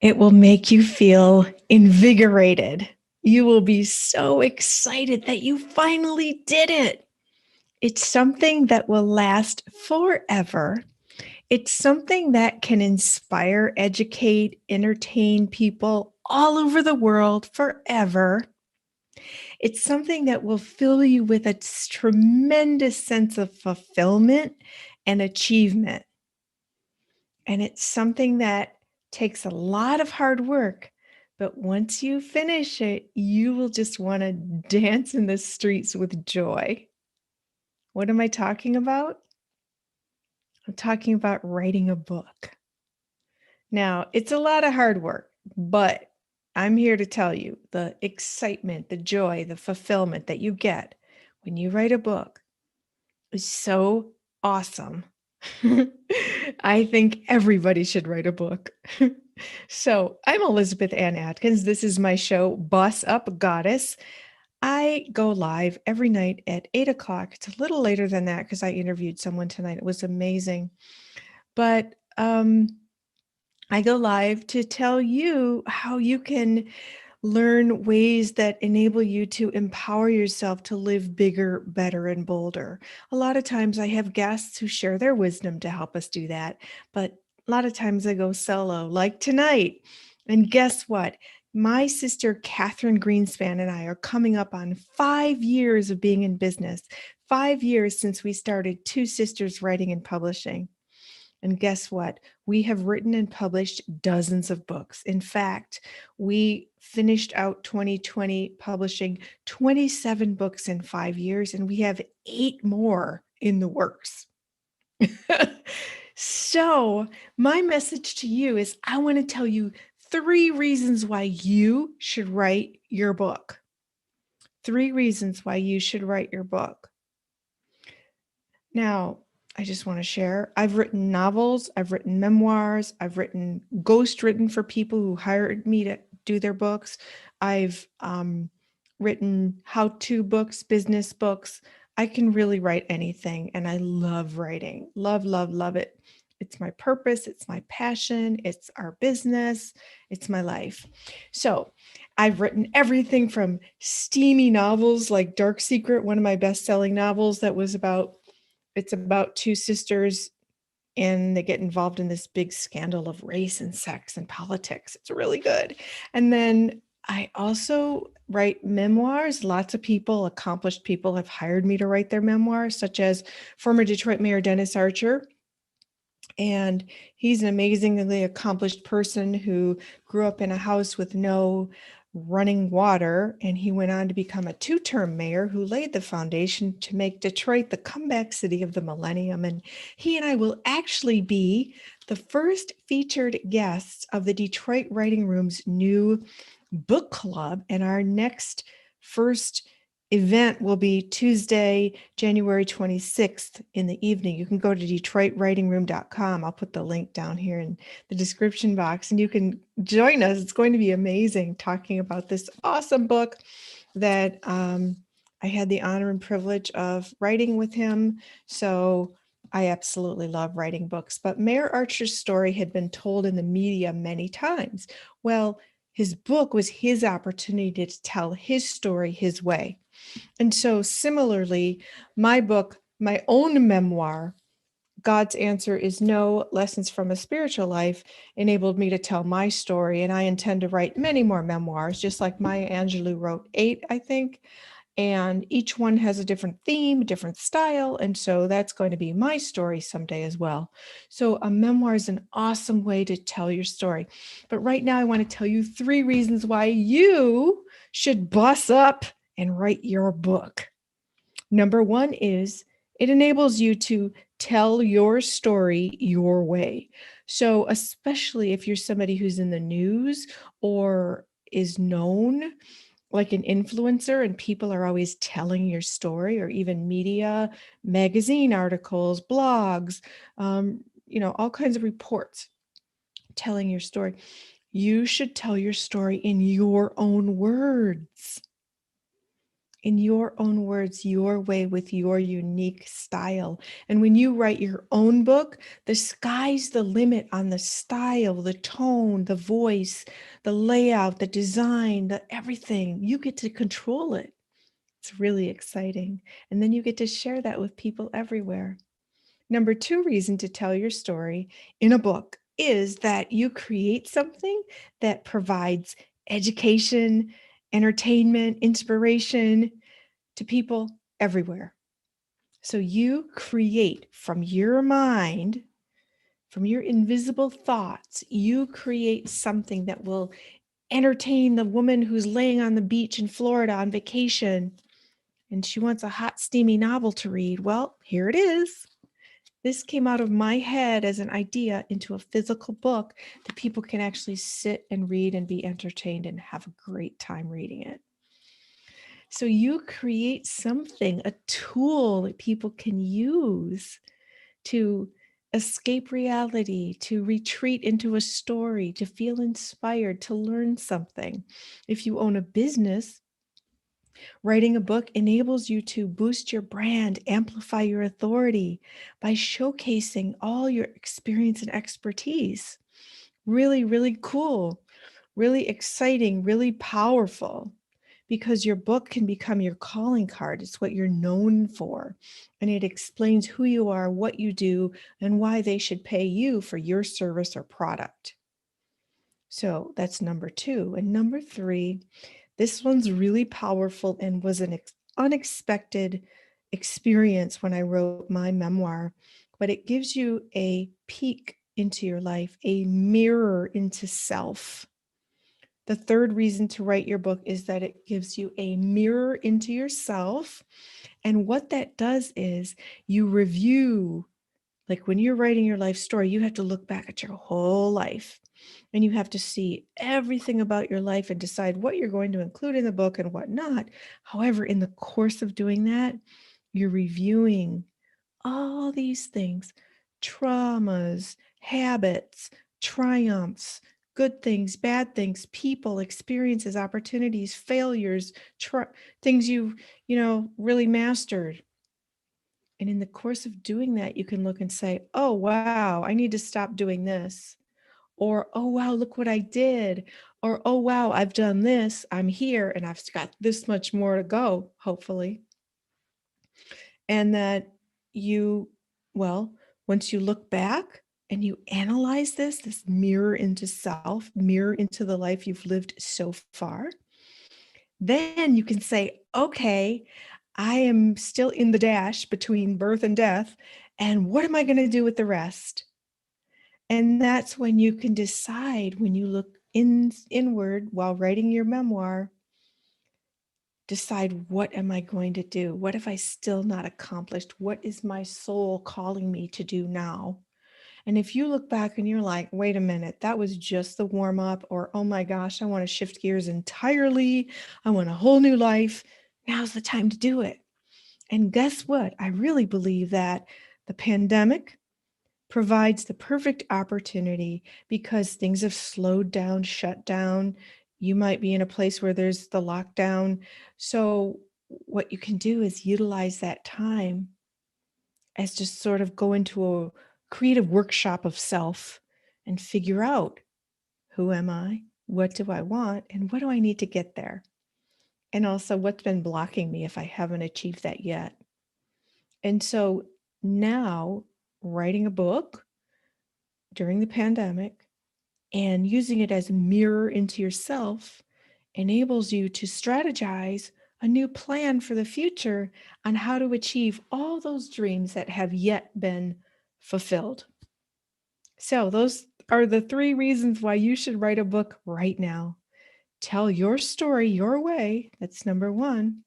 It will make you feel invigorated. You will be so excited that you finally did it. It's something that will last forever. It's something that can inspire, educate, entertain people all over the world forever. It's something that will fill you with a tremendous sense of fulfillment and achievement. And it's something that takes a lot of hard work. But once you finish it, you will just want to dance in the streets with joy. What am I talking about? I'm talking about writing a book. Now, it's a lot of hard work, but I'm here to tell you the excitement, the joy, the fulfillment that you get when you write a book is so awesome. I think everybody should write a book. So, I'm Elizabeth Ann Atkins. This is my show, Boss Up Goddess. I go live every night at 8 o'clock. It's a little later than that because I interviewed someone tonight. It was amazing. But I go live to tell you how you can learn ways that enable you to empower yourself to live bigger, better, and bolder. A lot of times I have guests who share their wisdom to help us do that, but a lot of times I go solo, like tonight. And guess what? My sister, Catherine Greenspan, and I are coming up on 5 years of being in business, 5 years since we started Two Sisters Writing and Publishing. And guess what? We have written and published dozens of books. In fact, we finished out 2020 publishing 27 books in 5 years, and we have 8 more in the works. So, my message to you is I want to tell you 3 reasons why you should write your book. 3 reasons why you should write your book. Now, I just want to share. I've written novels, I've written memoirs, I've written ghostwritten for people who hired me to do their books. I've written how-to books, business books. I can really write anything, and I love writing. Love, love, love it. It's my purpose, it's my passion, it's our business, it's my life. So, I've written everything from steamy novels like Dark Secret, one of my best-selling novels that was it's about two sisters and they get involved in this big scandal of race and sex and politics. It's really good. And then I also write memoirs. Lots of people, accomplished people, have hired me to write their memoirs, such as former Detroit Mayor Dennis Archer. And he's an amazingly accomplished person who grew up in a house with no running water. And he went on to become a 2-term mayor who laid the foundation to make Detroit the comeback city of the millennium. And he and I will actually be the first featured guests of the Detroit Writing Room's new book club. And our next first event will be Tuesday, January 26th in the evening. You can go to DetroitWritingRoom.com. I'll put the link down here in the description box and you can join us. It's going to be amazing talking about this awesome book that I had the honor and privilege of writing with him. So I absolutely love writing books. But Mayor Archer's story had been told in the media many times. Well, his book was his opportunity to tell his story his way. And so similarly, my book, my own memoir, God's Answer is No: Lessons from a Spiritual Life, enabled me to tell my story. And I intend to write many more memoirs, just like Maya Angelou wrote 8, I think. And each one has a different theme, different style. And so that's going to be my story someday as well. So a memoir is an awesome way to tell your story. But right now, I want to tell you 3 reasons why you should boss up and write your book. Number 1 is it enables you to tell your story your way. So especially if you're somebody who's in the news or is known, like an influencer, and people are always telling your story, or even media, magazine articles, blogs, all kinds of reports telling your story. You should tell your story in your own words. in your own words, your way, with your unique style. And when you write your own book, the sky's the limit on the style, the tone, the voice, the layout, the design, the everything. You get to control it. It's really exciting. And then you get to share that with people everywhere. Number two reason to tell your story in a book is that you create something that provides education, entertainment, inspiration to people everywhere. So you create from your mind, from your invisible thoughts, you create something that will entertain the woman who's laying on the beach in Florida on vacation and she wants a hot, steamy novel to read. Well, here it is. This came out of my head as an idea into a physical book that people can actually sit and read and be entertained and have a great time reading it. So you create something, a tool that people can use to escape reality, to retreat into a story, to feel inspired, to learn something. If you own a business, writing a book enables you to boost your brand, amplify your authority by showcasing all your experience and expertise. Really, really cool, really exciting, really powerful, because your book can become your calling card. It's what you're known for. And it explains who you are, what you do, and why they should pay you for your service or product. So that's number two. And number three, this one's really powerful and was an unexpected experience when I wrote my memoir, but it gives you a peek into your life, a mirror into self. The third reason to write your book is that it gives you a mirror into yourself. And what that does is you review, like when you're writing your life story, you have to look back at your whole life and you have to see everything about your life and decide what you're going to include in the book and what not. However, in the course of doing that, you're reviewing all these things, traumas, habits, triumphs, good things, bad things, people, experiences, opportunities, failures, things you've really mastered. And in the course of doing that, you can look and say, oh, wow, I need to stop doing this. Or, oh, wow, look what I did. Or, oh, wow, I've done this. I'm here and I've got this much more to go, hopefully. And that well, once you look back and you analyze this mirror into self, mirror into the life you've lived so far, then you can say, okay, I am still in the dash between birth and death. And what am I going to do with the rest? And that's when you can decide, when you look inward while writing your memoir, decide, what am I going to do? What have I still not accomplished? What is my soul calling me to do now? And if you look back and you're like, wait a minute, that was just the warm up, or oh my gosh, I want to shift gears entirely. I want a whole new life. Now's the time to do it. And guess what? I really believe that the pandemic provides the perfect opportunity because things have slowed down, shut down. You might be in a place where there's the lockdown. So what you can do is utilize that time as just sort of go into a creative workshop of self and figure out, who am I? What do I want? And what do I need to get there? And also, what's been blocking me if I haven't achieved that yet? And so now, writing a book during the pandemic and using it as a mirror into yourself enables you to strategize a new plan for the future on how to achieve all those dreams that have yet been fulfilled. So, those are the three reasons why you should write a book right now. Tell your story your way. That's number one.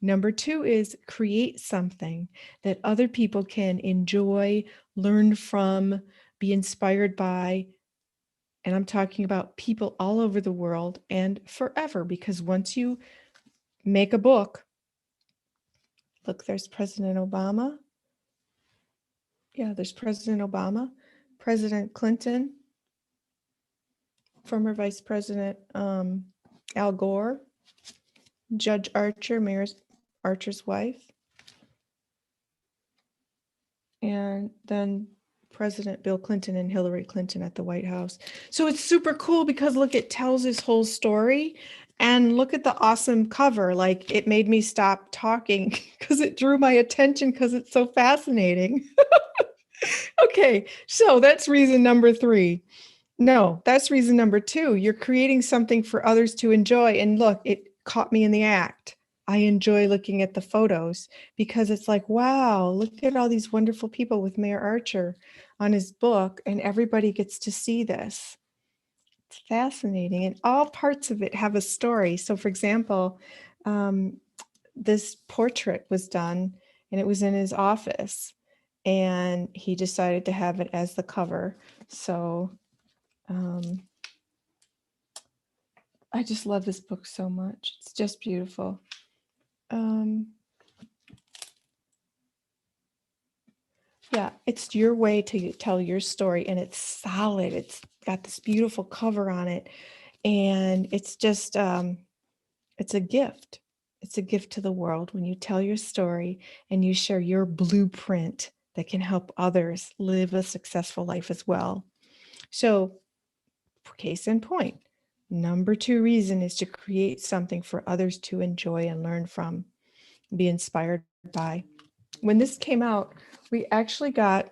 Number two is create something that other people can enjoy, learn from, be inspired by. And I'm talking about people all over the world and forever, because once you make a book, look, there's President Obama. Yeah, there's President Obama, President Clinton, former Vice President Al Gore, Judge Archer, Mayor Archer's wife. And then President Bill Clinton and Hillary Clinton at the White House. So it's super cool because look, it tells his whole story. And look at the awesome cover. Like, it made me stop talking because it drew my attention because it's so fascinating. Okay, so that's reason number 3. No, that's reason number 2. You're creating something for others to enjoy. And look, it caught me in the act. I enjoy looking at the photos because it's like, wow, look at all these wonderful people with Mayor Archer on his book, and everybody gets to see this. It's fascinating, and all parts of it have a story. So, for example, this portrait was done, and it was in his office, and he decided to have it as the cover. So, I just love this book so much. It's just beautiful. Yeah, it's your way to tell your story, and it's solid. It's got this beautiful cover on it, and it's just it's a gift. It's a gift to the world when you tell your story and you share your blueprint that can help others live a successful life as well. So, case in point, number 2 reason is to create something for others to enjoy and learn from, be inspired by. When this came out, we actually got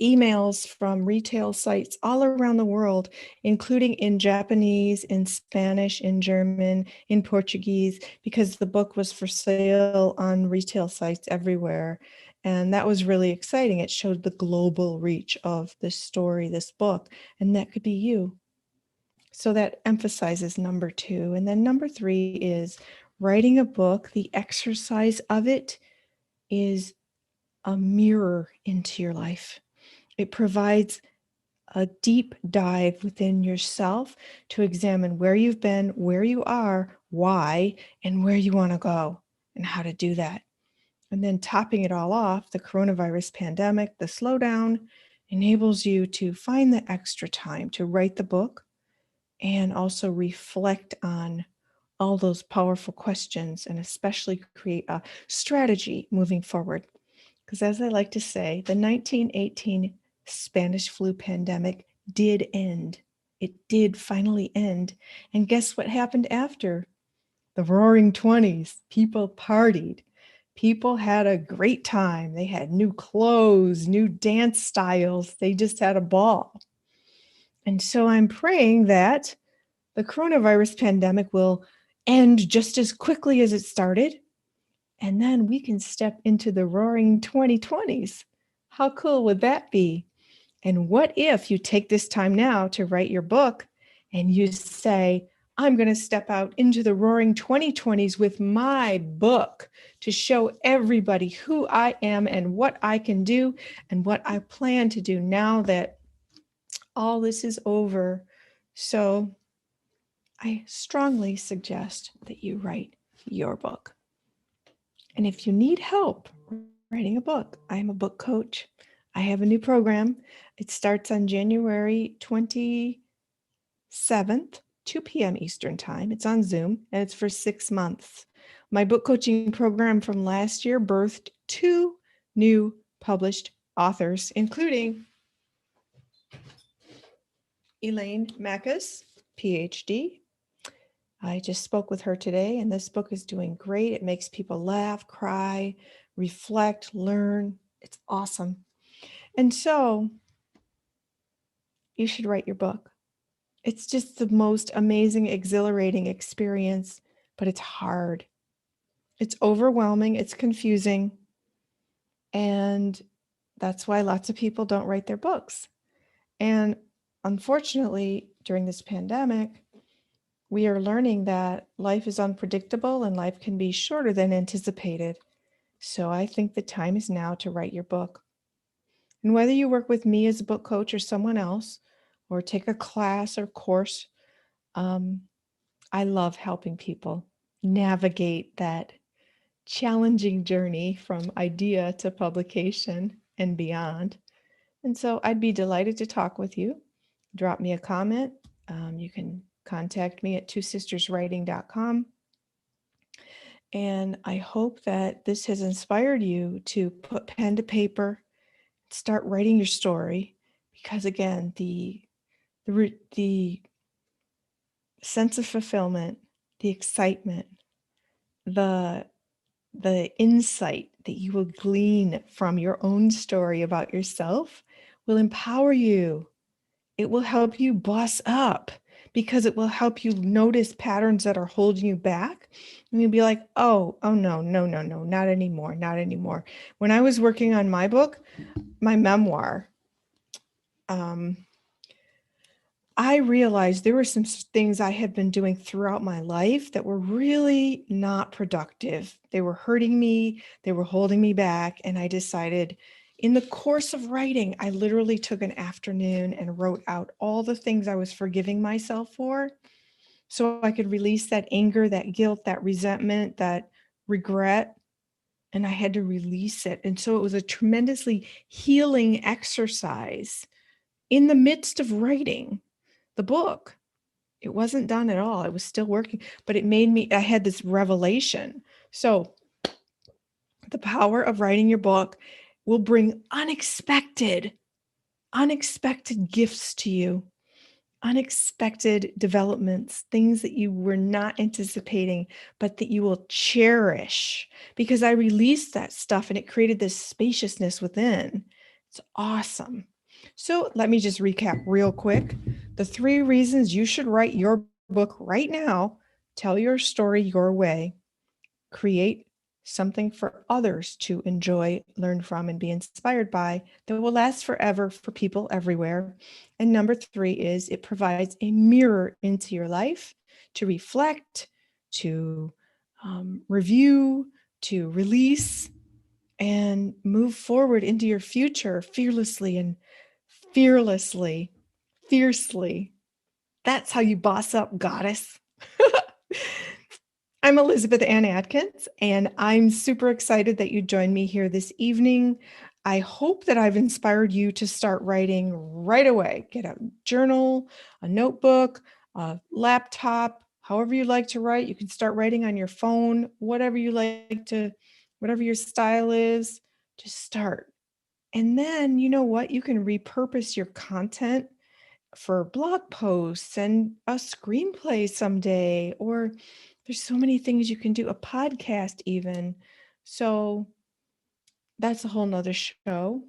emails from retail sites all around the world, including in Japanese, in Spanish, in German, in Portuguese, because the book was for sale on retail sites everywhere. And that was really exciting. It showed the global reach of this story, this book, and that could be you. So that emphasizes number 2. And then number 3 is writing a book. The exercise of it is a mirror into your life. It provides a deep dive within yourself to examine where you've been, where you are, why, and where you want to go, and how to do that. And then topping it all off, the coronavirus pandemic, the slowdown, enables you to find the extra time to write the book and also reflect on all those powerful questions and especially create a strategy moving forward. Because as I like to say, the 1918 Spanish flu pandemic did end. It did finally end. And guess what happened after? The Roaring 20s. People partied. People had a great time. They had new clothes, new dance styles. They just had a ball. And so I'm praying that the coronavirus pandemic will end just as quickly as it started. And then we can step into the roaring 2020s. How cool would that be? And what if you take this time now to write your book and you say, I'm going to step out into the roaring 2020s with my book to show everybody who I am and what I can do and what I plan to do now that all this is over. So I strongly suggest that you write your book. And if you need help writing a book, I'm a book coach. I have a new program. It starts on January 27th, 2 p.m. Eastern Time. It's on Zoom, and it's for 6 months. My book coaching program from last year birthed 2 new published authors, including Elaine Mackes, PhD. I just spoke with her today, and this book is doing great. It makes people laugh, cry, reflect, learn. It's awesome. And so you should write your book. It's just the most amazing, exhilarating experience, but it's hard. It's overwhelming. It's confusing. And that's why lots of people don't write their books. And unfortunately, during this pandemic, we are learning that life is unpredictable and life can be shorter than anticipated. So I think the time is now to write your book. And whether you work with me as a book coach or someone else, or take a class or course, I love helping people navigate that challenging journey from idea to publication and beyond. And so I'd be delighted to talk with you. Drop me a comment. You can contact me at twosisterswriting.com. And I hope that this has inspired you to put pen to paper, start writing your story, because again, the sense of fulfillment, the excitement, the the insight that you will glean from your own story about yourself will empower you. It will help you boss up because it will help you notice patterns that are holding you back. And you'll be like, oh no, no, no, no, not anymore, not anymore. When I was working on my book, my memoir, I realized there were some things I had been doing throughout my life that were really not productive. They were hurting me, they were holding me back. And I decided in the course of writing, I literally took an afternoon and wrote out all the things I was forgiving myself for so I could release that anger, that guilt, that resentment, that regret. And I had to release it. And so it was a tremendously healing exercise in the midst of writing the book. It wasn't done at all. It was still working, but it made me, I had this revelation. So the power of writing your book will bring unexpected gifts to you, unexpected developments, things that you were not anticipating, but that you will cherish because I released that stuff and it created this spaciousness within. It's awesome. So let me just recap real quick. The 3 reasons you should write your book right now: tell your story your way, create something for others to enjoy, learn from, and be inspired by that will last forever for people everywhere. And number 3 is it provides a mirror into your life to reflect, to review, to release, and move forward into your future fearlessly and fearlessly, fiercely. That's how you boss up, goddess. I'm Elizabeth Ann Atkins, and I'm super excited that you joined me here this evening. I hope that I've inspired you to start writing right away. Get a journal, a notebook, a laptop, however you like to write. You can start writing on your phone, whatever you like to, whatever your style is, just start. And then, you know what? You can repurpose your content for blog posts and a screenplay someday, or there's so many things you can do, a podcast even. So that's a whole nother show.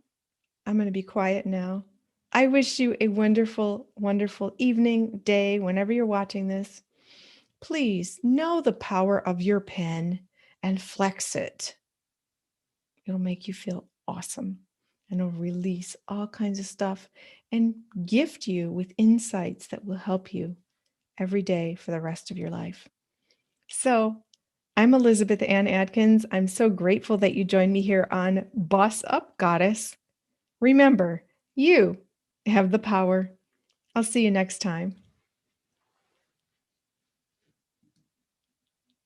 I'm going to be quiet now. I wish you a wonderful, wonderful evening, day, whenever you're watching this. Please know the power of your pen and flex it. It'll make you feel awesome and it'll release all kinds of stuff and gift you with insights that will help you every day for the rest of your life. So, I'm Elizabeth Ann Atkins. I'm so grateful that you joined me here on Boss Up Goddess. Remember, you have the power. I'll see you next time.